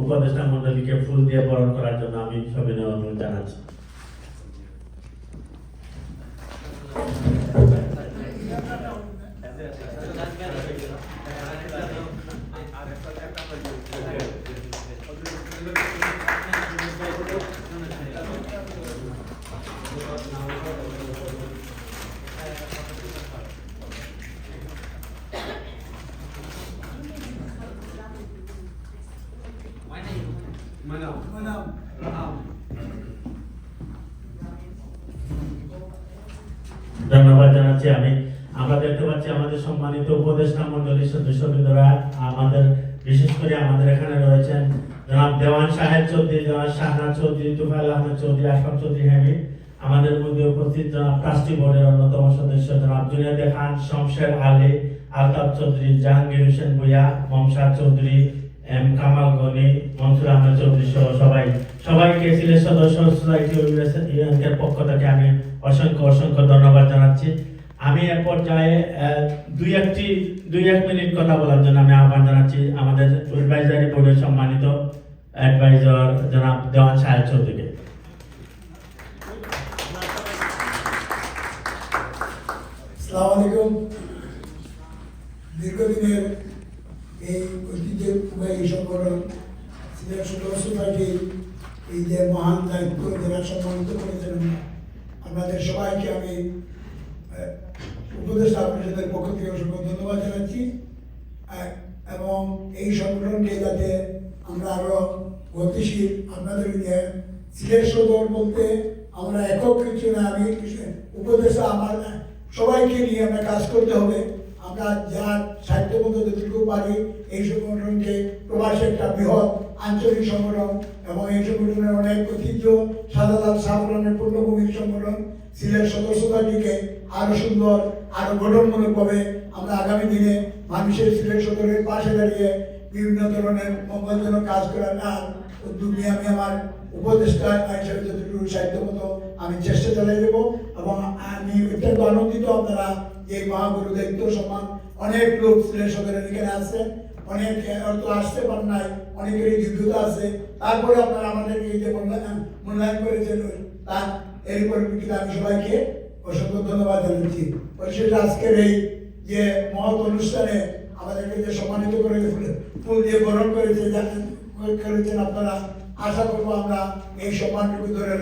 উপদেষ্টা মন্ডলীকে ফুল দিয়ে বরণ করার জন্য আমি সবিনয় অনুরোধ জানাচ্ছি। ধন্যবাদ জানাচ্ছি। আমরা দেখতে পাচ্ছি আমাদের সম্মানিত উপদেষ্টা মন্ডলীর সদস্যবৃন্দরা, আমাদের বিশেষ করে আমাদের এখানে রয়েছেন জনাব দেওয়ান সাহেব চৌধুরী, জনাব শাহনাজ চৌধুরী, তুফাইল আহমেদ চৌধুরী, আশরাফ চৌধুরী হামিদ। আমাদের মধ্যে উপস্থিত জনাব ট্রাস্টি বোর্ডের অন্যতম সদস্য জনাব জুনেদ খান, শমশের আলী, আলতাফ চৌধুরী, জাহাঙ্গীর হোসেন ভুইয়া, মমসাদ চৌধুরী, এম কামাল গনি, মনসুর আহমেদ চৌধুরী সহ সবাইকে সিলেট সদস্য সোসাইটি ইউনিয়নের পক্ষ থেকে আমি অসংখ্য ধন্যবাদ জানাচ্ছি। আমি এ পর্যায়ে দুই এক মিনিট কথা বলার জন্য আমি আহ্বান জানাচ্ছি আমাদের অ্যাডভাইজারি বোর্ডের সম্মানিত অ্যাডভাইজার জনাব দেওয়ান সাহেব চৌধুরীকে। আসসালামু আলাইকুম। দীর্ঘদিনের এই ঐতিহ্যবাহী সংগঠন সিলেট সদর সোসাইটির এই যে মহান দায়িত্ব যারা সম্মানিত করেছেন, আপনাদের সবাইকে আমি উপদেষ্টা পরিষদের পক্ষ থেকে অসংখ্য ধন্যবাদ জানাচ্ছি এবং এই সংগঠনকে যাতে আমরা আরো গতিশীল, আপনাদের সিলেট সদর বলতে আমরা একক কিছু না, আমি উপদেষ্টা আমার সবাইকে নিয়ে আমরা কাজ করতে হবে। আমরা যার সাহিত্যমতো যতটুকু পারি এই সংগঠনকে প্রবাসী একটা বৃহৎ আঞ্চলিক সংগঠন এবং এই সংগঠনের অনেক ঐতিহ্য, শাহজালাল শাহপুরানের পূর্ণভূমির সংগঠন সিলেট সদর সোসাইটিকে আরো সুন্দর, আরো গঠনমূলকভাবে আমরা আগামী দিনে মানুষের সিলেট সদরের পাশে দাঁড়িয়ে বিভিন্ন ধরনের মঙ্গলজনক কাজ করার উদ্যোগ নিয়ে আমি আমার উপদেষ্টা হিসেবে যতটুকু সাহিত্যমতো আমি চেষ্টা চালিয়ে দেবো। এবং আমি অত্যন্ত আনন্দিত আপনারা এই মহাগুরু দায়িত্ব সম্মান, অনেক লোক সিলেট সদরের এখানে আছে, অনেক হয়তো আসতে পারেন নাই, অনেকেরই যোগ্যতা আছে, তারপরে আপনারা আমাদেরকে এই যে মূল্যায়ন করেছেন তার এর পরিপ্রেক্ষিতে আমি সবাইকে অসংখ্য ধন্যবাদ জানাচ্ছি। পরিশেষে আজকের এই যে মহৎ অনুষ্ঠানে আমাদেরকে যে সম্মানিত করে ফুল দিয়ে বরণ করেছেন আপনারা, আশা করবো আমরা এই সম্মানটুকু ধরে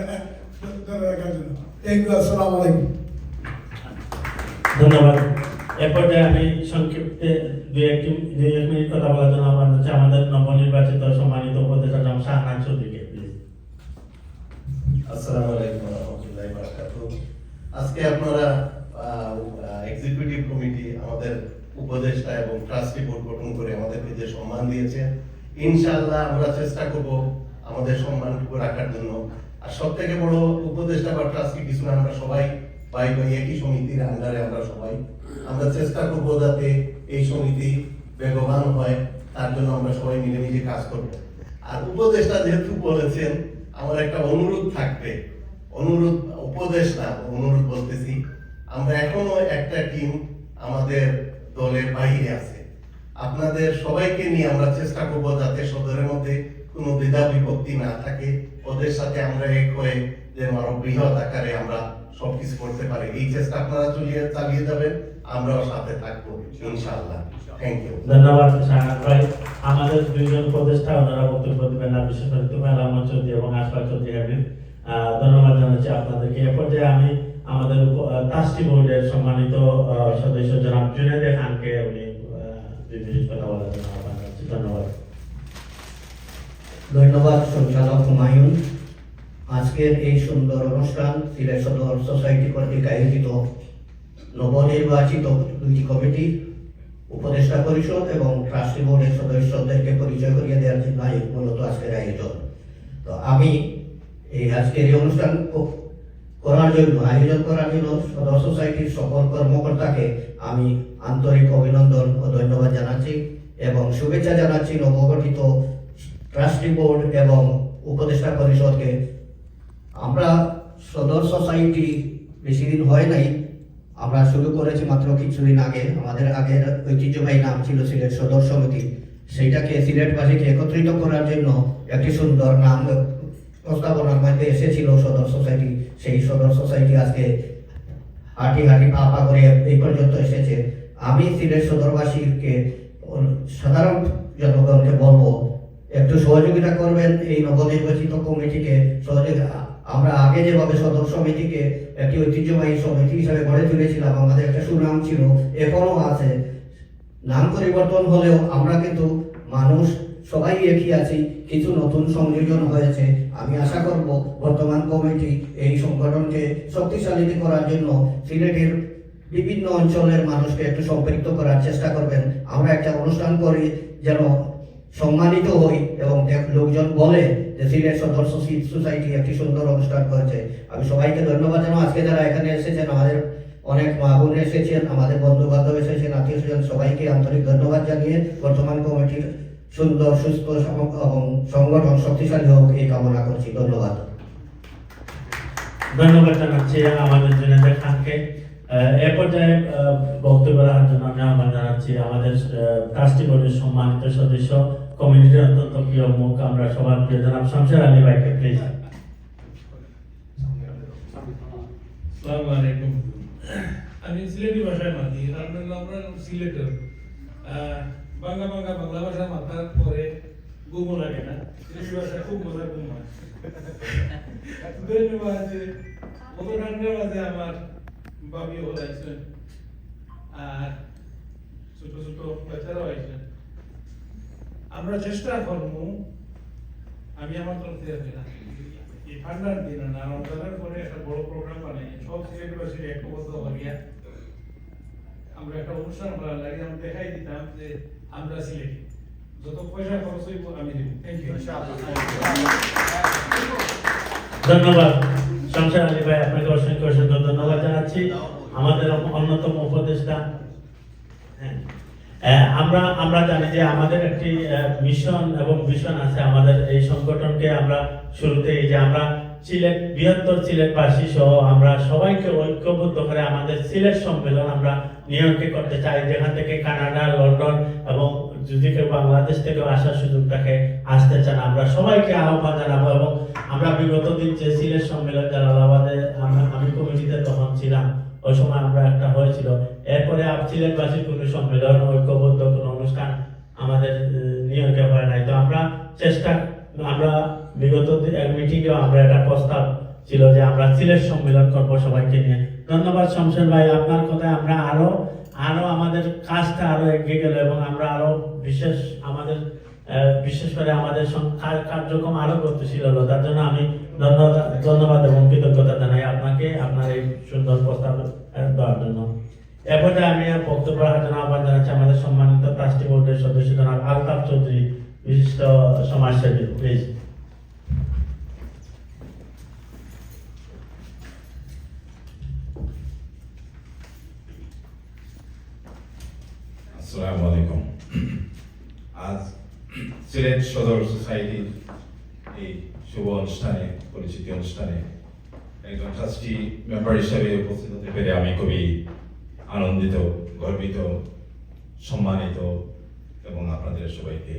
রাখার জন্য। Thank you. আসসালামু আলাইকুম। ধন্যবাদ। এ পর্যায়ে আমি সংক্ষিপ্তে দুই এক মিনিট কথা বলার জন্য আহ্বান জানাচ্ছি আমাদের নবনির্বাচিত সম্মানিত উপদেষ্টা জনাব শাহনাজ চৌধুরীকে। আসসালামু আলাইকুম ওয়া রাহমাতুল্লাহি ওয়া বারাকাতুহু। আজকে আপনারা এক্সিকিউটিভ কমিটি আমাদের উপদেষ্টা এবং ট্রাস্টি বোর্ড গঠন করে আমাদেরকে যে সম্মান দিয়েছে, ইনশাআল্লাহ আমরা চেষ্টা করব আমাদের সম্মানটুকু রাখার জন্য। আর সবথেকে বড় উপদেষ্টা বা ট্রাস্টি কিছু না, আমরা সবাই ভাই একই সমিতির আন্ডারে আমরা চেষ্টা করব যাতে এই সমিতি বেগবান হয়, তার জন্য আমরা সবাই মিলেমিশে কাজ করব। আর উপদেষ্টা যেহেতু বলেছেন, আমার একটা অনুরোধ থাকবে, অনুরোধ উপদেশ না, অনুরোধ বলতেছি, আমরা এখনো একটা টিম আমাদের দলের বাইরে আছে, আপনাদের সবাইকে নিয়ে আমরা চেষ্টা করব যাতে সদরের মধ্যে কোনো দ্বিধা বিভক্তি না থাকে, ওদের সাথে আমরা এক হয়ে যে আরো বৃহৎ আকারে আমরা সবকিছু করতে পারি, এই চেষ্টা আপনারা চালিয়ে যাবেন, আমরাও সাথে থাকবো ইনশাআল্লাহ। Thank you. ধন্যবাদ শাহনাজ ভাই। আমাদের দুইজন উপদেষ্টা ওনারা বক্তব্য দেবেন না, বিশেষ করে তুফাইল আহমেদ চৌধুরী এবং আশরাফ চৌধুরী হামিদ। ধন্যবাদ জানাচ্ছি আপনাদেরকে। এ পর্যায়ে আমি আমাদের ট্রাস্টি বোর্ডের সম্মানিত সদস্য জনাব জুনেদ খানকে উনি 2 মিনিট কথা বলার জন্য আহ্বান জানাচ্ছি। ধন্যবাদ। ধন্যবাদ সঞ্চালক হুমায়ুন। আজকের এই সুন্দর অনুষ্ঠান সিলেট সদর সোসাইটি কর্তৃক আয়োজিত নবনির্বাচিত দুইটি কমিটি, উপদেষ্টা পরিষদ এবং ট্রাস্টি বোর্ডের সদস্যদেরকে পরিচয় করিয়ে দেওয়ার জন্য মূলত আজকের আয়োজন। তো আমি এই আজকের এই অনুষ্ঠান আয়োজন করার জন্য সদর সোসাইটির সকল কর্মকর্তাকে আমি আন্তরিক অভিনন্দন ও ধন্যবাদ জানাচ্ছি এবং শুভেচ্ছা জানাচ্ছি নবগঠিত ট্রাস্টি বোর্ড এবং উপদেষ্টা পরিষদকে। আমরা সদর সোসাইটি বেশি দিন হয় নাই, আমরা শুরু করেছি মাত্র কিছুদিন আগে। আমাদের আগের ঐতিহ্যবাহী নাম ছিল সিলেট সদর সমিতি। সেইটাকে সিলেটবাসীকে একত্রিত করার জন্য একটি সুন্দর নাম প্রস্তাবনার মধ্যে এসেছিল সদর সোসাইটি। সেই সদর সোসাইটি আজকে হাঁটি হাঁটি পা পা করে এই পর্যন্ত এসেছে। আমি সিলেট সদরবাসীকে সাধারণ জনগণকে বলবো একটু সহযোগিতা করবেন এই নবনির্বাচিত কমিটিকে। আমরা আগে যেভাবে সদর সমিতিকে একটি ঐতিহ্যবাহী সমিতি হিসাবে গড়ে তুলেছিলাম, আমাদের একটা সুনাম ছিল, এখনো আছে। নাম পরিবর্তন হলেও আমরা কিন্তু মানুষ সবাই একই আছি, কিছু নতুন সংযোজন হয়েছে। আমি আশা করব বর্তমান কমিটি এই সংগঠনকে শক্তিশালী করার জন্য সিলেটের বিভিন্ন অঞ্চলের মানুষকে একটু সম্পৃক্ত করার চেষ্টা করবেন। আমরা একটা অনুষ্ঠান করি যেন সম্মানিত হই এবং লোকজন বলে যে সিলেট সদর সোসাইটি একটি সুন্দর অনুষ্ঠান করেছে। আমি সবাইকে ধন্যবাদ জানাই। আজকে যারা এখানে এসেছেন, আমাদের অনেক মা বোন এসেছেন, আমাদের বন্ধু বান্ধব এসেছেন, আত্মীয় স্বজন, সবাইকে আন্তরিক ধন্যবাদ জানিয়ে বর্তমান কমিটির সুন্দর সুস্থ এবং সংগঠন শক্তিশালী হোক এই কামনা করছি। ধন্যবাদ। ধন্যবাদ জানাচ্ছি আমাদের জুনেদ খানকে। এ পর্যায়ে বক্তব্য রাখার জন্য আমি আহ্বান জানাচ্ছি আমাদের ট্রাস্টি বোর্ডের সম্মানিত সদস্য, কমিটির অত্যন্ত প্রিয় মুখ, আমরা সবার প্রিয় জনাব শামশের আলী ভাইকে প্লিজ। আসসালামু আলাইকুম। আমি সিলেটি ভাষায় মাতি, আপনার আমরা সিলেটের বাংলা ভাষা মাতার পরে গুমো লাগে না, সিলেটি ভাষা খুব মজা গুম হয়। ধন্যবাদ। কত ঠান্ডার মাঝে আমার বাবি হল আইসেন আর ছোট ছোট বাচ্চারাও আইসেন। আমরা চেষ্টা করবো, আমি আমার তরফ থেকে এই ঠান্ডার দিন না রমজানের পরে একটা বড় প্রোগ্রাম বানাই, সব সিলেটবাসীর ঐক্যবদ্ধ হইয়া আমরা একটা অনুষ্ঠান করার লাগে। আমি দেখাই দিতাম যে আমরা সিলেটি, যত পয়সা খরচ হইব আমি দেব। Thank you. ধন্যবাদ শামশের আলী ভাই, আপনাকে অসংখ্য অসংখ্য ধন্যবাদ জানাচ্ছি। আমাদের অন্যতম উপদেষ্টা, আমরা জানি যে আমাদের একটি মিশন এবং ভিশন আছে আমাদের এই সংগঠনকে। আমরা শুরুতেই যে আমরা সিলেট, বৃহত্তর সিলেটবাসী সহ আমরা সবাইকে ঐক্যবদ্ধ করে আমাদের সিলেট সম্মেলন আমরা নিউ ইয়র্কে করতে চাই, যেখান থেকে কানাডা, লন্ডন এবং যদি কেউ বাংলাদেশ থেকে আসার সুযোগ থাকে আসতে চান, আমরা সবাইকে আহ্বান জানাবো। এবং আমরা বিগত দিন যে সিলেট সম্মেলন জালালাবাদে আমি কমিটিতে তখন ছিলাম, ওই সময় আমরা একটা হয়েছিল। এরপরে সিলেটবাসীর কোনো সম্মেলন, ঐক্যবদ্ধ কোনো অনুষ্ঠান আমাদের নিউ ইয়র্কে হয় নাই। তো আমরা বিগত মিটিংয়েও আমরা একটা প্রস্তাব ছিল যে আমরা সিলেট সম্মেলন করবো সবাইকে নিয়ে। ধন্যবাদ শামশের ভাই, আপনার কথায় আমরা আরো আমাদের কাজটা আরো এগিয়ে গেল এবং আমরা আরো বিশেষ করে আমাদের কার্যক্রম আরো গতিশীল হলো। তার জন্য আমি ধন্যবাদ এবং কৃতজ্ঞতা জানাই আপনাকে, আপনার এই সুন্দর প্রস্তাব দেওয়ার জন্য। এরপরে আমি বক্তব্য রাখার জন্য আহ্বান জানাচ্ছি আমাদের সম্মানিত ট্রাস্টি বোর্ডের সদস্য জনাব আলতাফ চৌধুরী, বিশিষ্ট সমাজসেবী, প্লিজ। আসসালামু আলাইকুম। আজ সিলেট সদর সোসাইটির এই শুভ অনুষ্ঠানে, পরিচিতি অনুষ্ঠানে একজন ট্রাস্টি মেম্বার হিসেবে উপস্থিত হতে পেরে আমি খুবই আনন্দিত, গর্বিত, সম্মানিত এবং আপনাদের সবাইকে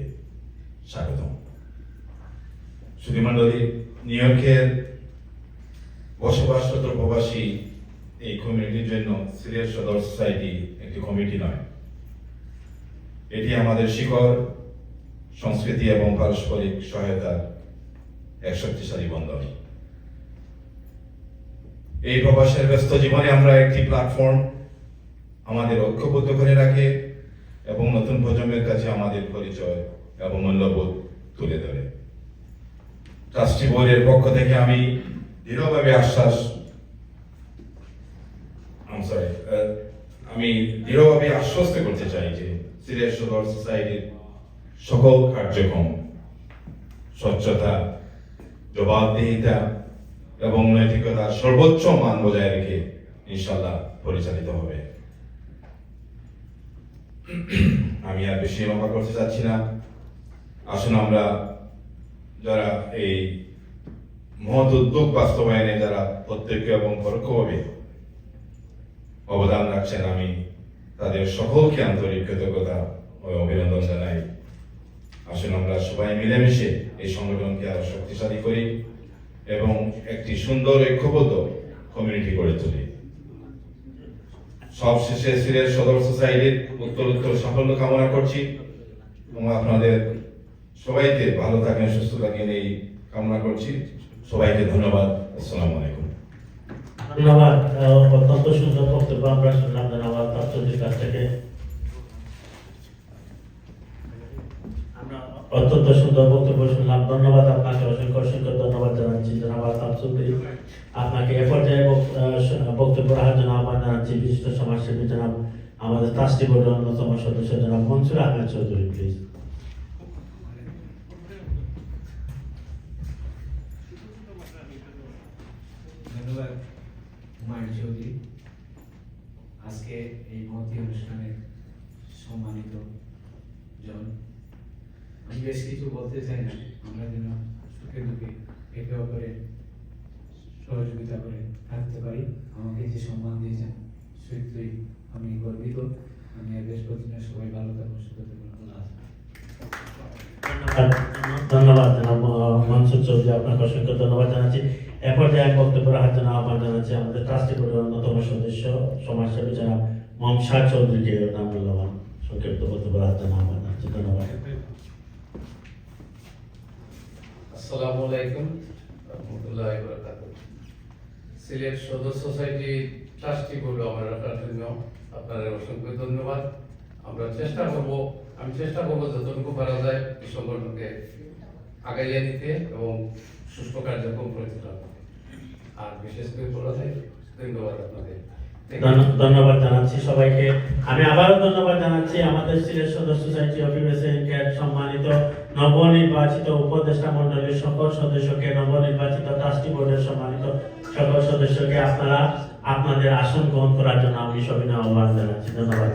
স্বাগতম। সুধীমণ্ডলী, নিউ ইয়র্কের বসবাসরত প্রবাসী এই কমিউনিটির জন্য সিলেট সদর সোসাইটি একটি কমিটি নয়, এটি আমাদের শিকড়, সংস্কৃতি এবং পারস্পরিক সহায়তার এক শক্তিশালী বন্ধন। এই প্রবাসের ব্যস্ত জীবনে আমরা একটি প্ল্যাটফর্ম আমাদের ঐক্যবদ্ধ করে রাখে এবং নতুন প্রজন্মের কাছে আমাদের পরিচয় এবং মূল্যবোধ তুলে ধরে। ট্রাস্টি বোর্ডের পক্ষ থেকে আমি দৃঢ়ভাবে আশ্বস্ত করতে চাই যে সিলেট সদর সোসাইটির সকল কার্যক্রম স্বচ্ছতা, জবাবদিহিতা এবং নৈতিকতার সর্বোচ্চ মান বজায় রেখে ইনশাল্লাহ পরিচালিত হবে। আমি আর বেশি লম্বা করতে চাচ্ছি না। আসুন আমরা যারা এই মহৎ উদ্যোগ বাস্তবায়নে যারা প্রত্যক্ষ এবং পরোক্ষভাবে অবদান রাখছেন, আমি তাদের সকলকে আন্তরিক কৃতজ্ঞতা ও অভিনন্দন জানাই। আসুন আমরা সবাই মিলেমিশে এই সংগঠনকে আরো শক্তিশালী করি এবং একটি সুন্দর ঐক্যবদ্ধ কমিউনিটি গড়ে তুলি। সবশেষে সিলেট সদর সোসাইটির উত্তরোত্তর সাফল্য কামনা করছি এবং আপনাদের সবাইকে ভালো থাকেন, সুস্থ থাকেন এই কামনা করছি। সবাইকে ধন্যবাদ। আসসালামু আলাইকুম। ধন্যবাদ। অত্যন্ত সুন্দর বক্তব্য আমরা শুনলাম ধন্যবাদ তাপসুদ্দির কাছ থেকে। আমরা অত্যন্ত সুন্দর বক্তব্য শুনলাম। ধন্যবাদ আপনাকে, অসংখ্য অসংখ্য ধন্যবাদ জানাচ্ছি ধন্যবাদ তাপসুদ্দির। আপনাকে এ পর্যায়ে বক্তব্য রাখার জন্য আহ্বান জানাচ্ছি বিশিষ্ট সমাজসেবী জনাব আমাদের ট্রাস্টি বোর্ডের অন্যতম সদস্য জনাব মনসুর আহমেদ চৌধুরী, প্লিজ। ধন্যবাদ হুমায়ুন চৌধুরী। আজকে এই মহতী অনুষ্ঠানে সম্মানিত জন, আমি বেশ কিছু বলতে চাই না, আমরা যেন সুখে দুঃখে একে অপরে সহযোগিতা করে থাকতে পারি। আমাকে যে সম্মান দিয়েছেন সত্যিই আমি গর্বিত। আমি এর বেশ প্রতিদিন সবাই ভালো থাকবো, সুখে থাকবো। ধন্যবাদ জনাব মনসুর চৌধুরী, আপনাকে অসংখ্য ধন্যবাদ জানাচ্ছি। এ পর্যায়ে বক্তব্য রাখার জন্য আহ্বান জানাচ্ছি আমাদের ট্রাস্টি বোর্ডের অন্যতম সদস্য সমাজসেবী জনাব মোহাম্মদ শাহ চৌধুরীকে নামুল্লাহ সংক্ষিপ্ত বক্তব্য রাখার জন্য আহ্বান জানাচ্ছি। ধন্যবাদ। আসসালামু আলাইকুম রহমতুল্লাহি ওয়া বারাকাতুহু। সিলেট সদর সোসাইটি ট্রাস্টি বোর্ড আমার রাখার জন্য আপনাদের অসংখ্য ধন্যবাদ। আমি চেষ্টা করব যতটুকু পারা যায় এই সংগঠনকে আগাইয়ে নিতে এবং সুষ্ঠু কার্যক্রম করে তোলা। আর বিশেষ করে বলা যায় ধন্যবাদ আপনাদের। ধন্যবাদ জানাচ্ছি সবাইকে। আমি আবারও ধন্যবাদ জানাচ্ছি আমাদের সিলেট সদর সোসাইটি অফ ইউএসএ সম্মানিত নবনির্বাচিত উপদেষ্টা মন্ডলীর সকল সদস্যকে, নবনির্বাচিত ট্রাস্টি বোর্ডের সম্মানিত সকল সদস্যকে আপনারা আপনাদের আসন গ্রহণ করার জন্য আমি সবিনয় আহ্বান জানাচ্ছি। ধন্যবাদ।